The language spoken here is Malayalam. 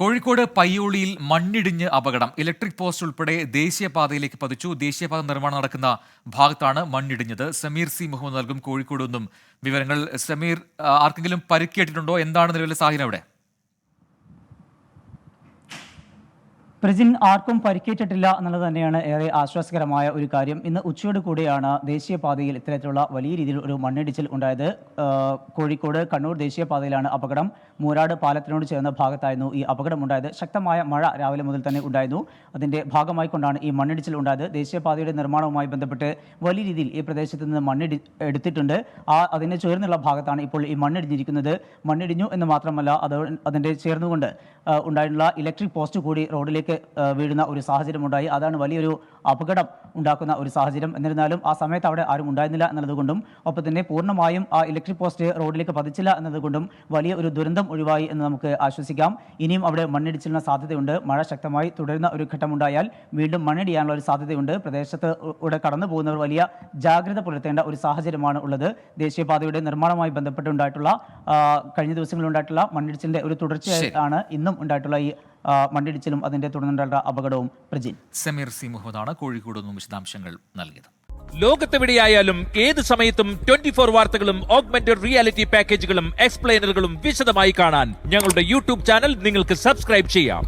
കോഴിക്കോട് പയ്യോളിയിൽ മണ്ണിടിഞ്ഞ് അപകടം. ഇലക്ട്രിക് പോസ്റ്റ് ഉൾപ്പെടെ ദേശീയപാതയിലേക്ക് പതിച്ചു. ദേശീയപാത നിർമ്മാണം നടക്കുന്ന ഭാഗത്താണ് മണ്ണിടിഞ്ഞത്. സമീർ സി മുഹമ്മദ് നൽകും കോഴിക്കോട് നിന്നും വിവരങ്ങൾ. സമീർ, ആർക്കെങ്കിലും പരിക്കേറ്റിട്ടുണ്ടോ? എന്താണ് നിലവിലെ സാഹചര്യം അവിടെ? പ്രജിൻ, ആർക്കും പരിക്കേറ്റിട്ടില്ല എന്നുള്ളത് തന്നെയാണ് ഏറെ ആശ്വാസകരമായ ഒരു കാര്യം. ഇന്ന് ഉച്ചയോട് കൂടിയാണ് ദേശീയപാതയിൽ ഇത്തരത്തിലുള്ള വലിയ രീതിയിൽ ഒരു മണ്ണിടിച്ചിൽ ഉണ്ടായത്. കോഴിക്കോട് കണ്ണൂർ ദേശീയപാതയിലാണ് അപകടം. മൂരാട് പാലത്തിനോട് ചേർന്ന ഭാഗത്തായിരുന്നു ഈ അപകടമുണ്ടായത്. ശക്തമായ മഴ രാവിലെ മുതൽ തന്നെ ഉണ്ടായിരുന്നു. അതിൻ്റെ ഭാഗമായിക്കൊണ്ടാണ് ഈ മണ്ണിടിച്ചിൽ ഉണ്ടായത്. ദേശീയപാതയുടെ നിർമ്മാണവുമായി ബന്ധപ്പെട്ട് വലിയ രീതിയിൽ ഈ പ്രദേശത്ത് നിന്ന് എടുത്തിട്ടുണ്ട്. അതിനെ ചേർന്നുള്ള ഭാഗത്താണ് ഇപ്പോൾ ഈ മണ്ണിടിഞ്ഞിരിക്കുന്നത്. മണ്ണിടിഞ്ഞു എന്ന് മാത്രമല്ല, അതിൻ്റെ ചേർന്നുകൊണ്ട് ഉണ്ടായിട്ടുള്ള ഇലക്ട്രിക് പോസ്റ്റ് കൂടി റോഡിലേക്ക് വീഴുന്ന ഒരു സാഹചര്യം ഉണ്ടായി. അതാണ് വലിയൊരു അപകടം ഉണ്ടാക്കുന്ന ഒരു സാഹചര്യം. എന്നിരുന്നാലും ആ സമയത്ത് അവിടെ ആരും ഉണ്ടായിരുന്നില്ല എന്നതുകൊണ്ടും ഒപ്പം തന്നെ പൂർണ്ണമായും ആ ഇലക്ട്രിക് പോസ്റ്റ് റോഡിലേക്ക് പതിച്ചില്ല എന്നതുകൊണ്ടും വലിയ ഒരു ദുരന്തം ഒഴിവായി എന്ന് നമുക്ക് ആശ്വസിക്കാം. ഇനിയും അവിടെ മണ്ണിടിച്ചിലിന് സാധ്യതയുണ്ട്. മഴ ശക്തമായി തുടരുന്ന ഒരു ഘട്ടമുണ്ടായാൽ വീണ്ടും മണ്ണിടിയാനുള്ള ഒരു സാധ്യതയുണ്ട്. പ്രദേശത്ത് ഇവിടെ കടന്നു പോകുന്നവർ വലിയ ജാഗ്രത പുലർത്തേണ്ട ഒരു സാഹചര്യമാണ് ഉള്ളത്. ദേശീയപാതയുടെ നിർമ്മാണവുമായി ബന്ധപ്പെട്ടുണ്ടായിട്ടുള്ള കഴിഞ്ഞ ദിവസങ്ങളിലുണ്ടായിട്ടുള്ള മണ്ണിടിച്ചിലിന്റെ ഒരു തുടർച്ചയാണ് ഇന്നും ഉണ്ടായിട്ടുള്ള ഈ മണ്ണിടിച്ചിലും അതിന്റെ തുടർന്നുണ്ടായ അപകടവും. പ്രജിൻ, സമീർ സി മുഹമ്മദാണ് കോഴിക്കോട് നിന്നും വിശദാംശങ്ങൾ നൽകിയത്. ലോകത്തെവിടെയായാലും ഏത് സമയത്തും 24 വാർത്തകളും ഓഗ്മെന്റഡ് റിയാലിറ്റി പാക്കേജുകളും എക്സ്പ്ലെയിനറുകളും വിശദമായി കാണാൻ ഞങ്ങളുടെ യൂട്യൂബ് ചാനൽ നിങ്ങൾക്ക് സബ്സ്ക്രൈബ് ചെയ്യാം.